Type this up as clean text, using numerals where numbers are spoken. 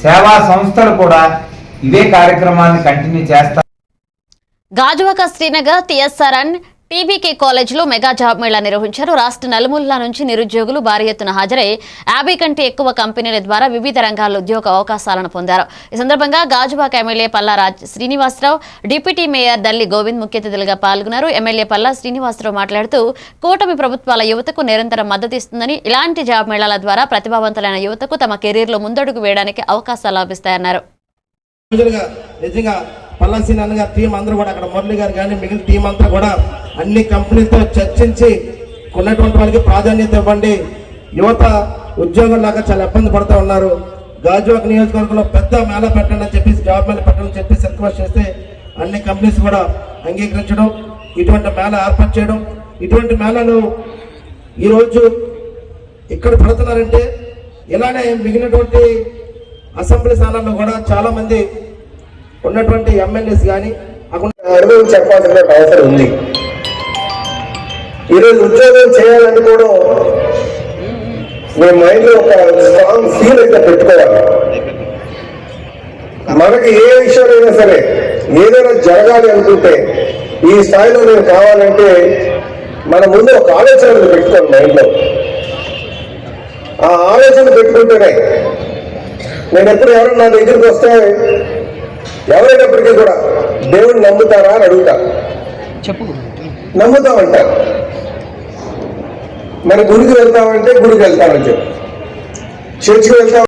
సేవా సంస్థలు కూడా ఇదే కార్యక్రమాన్ని కంటిన్యూ చేస్తారు. గాజువాక శ్రీనగర్ టిఎస్ఆర్ఎన్ టీబీకే కాలేజీలో మెగా జాబ్ మేళా నిర్వహించారు. రాష్ట్ర నలుమూలల నుంచి నిరుద్యోగులు భారీ ఎత్తున హాజరై 50 కంటే ఎక్కువ కంపెనీల ద్వారా వివిధ రంగాల్లో ఉద్యోగ అవకాశాలను పొందారు. ఈ సందర్భంగా Gajuwaka MLA Palla Srinivasarao, deputy mayor Dalli Govind ముఖ్య అతిథులుగా పాల్గొన్నారు. ఎమ్మెల్యే పల్లా శ్రీనివాసరావు మాట్లాడుతూ కూటమి ప్రభుత్వాల యువతకు నిరంతరం మద్దతు ఇస్తుందని, ఇలాంటి జాబ్ మేళాల ద్వారా ప్రతిభావంతులైన యువతకు తమ కెరీర్లో ముందడుగు వేయడానికి అవకాశాలు లభిస్తాయన్నారు. పల్లా శ్రీనారాయణ గారి టీం అందరూ కూడా అక్కడ మురళి గారు కానీ మిగిలిన టీం అంతా కూడా అన్ని కంపెనీలతో చర్చించి ఉన్నటువంటి వాళ్ళకి ప్రాధాన్యత ఇవ్వండి. యువత ఉద్యోగంలాగా చాలా ఇబ్బంది పడుతూ ఉన్నారు. గాజువాక నియోజకవర్గంలో పెద్ద మేళా పెట్టండి అని చెప్పేసి, జాబ్ మేళా పెట్టండి అని చెప్పేసి రిక్వెస్ట్ చేస్తే అన్ని కంపెనీస్ కూడా అంగీకరించడం, ఇటువంటి మేళా ఏర్పాటు చేయడం. ఇటువంటి మేళాలు ఈరోజు ఇక్కడ పెడుతున్నారంటే ఇలానే మిగిలినటువంటి అసెంబ్లీ స్థానాల్లో కూడా చాలా మంది ఉన్నటువంటి ఎమ్మెల్యేస్ కానీ అనుభవం చెప్పాల్సిన అవసరం ఉంది. ఈరోజు ఉద్యోగం చేయాలనుకోవడం మీ మైండ్ లో ఒక స్ట్రాంగ్ ఫీల్ అయితే పెట్టుకోవాలి. మనకి ఏ విషయమైనా సరే ఏదైనా జరగాలి అనుకుంటే, ఈ స్థాయిలో నేను కావాలంటే మన ముందు ఒక ఆలోచన పెట్టుకోవాలి మైండ్ లో. ఆ ఆలోచన పెట్టుకుంటేనే నేను ఎప్పుడు ఎవరైనా నా దగ్గరికి వస్తే ఎవరైనప్పటికీ కూడా దేవుడు నమ్ముతారా అని అడుగుతా. నమ్ముతామంటారు. మరి గుడికి వెళ్తామంటే గుడికి వెళ్తామని చెప్పి, చర్చికి వెళ్తాం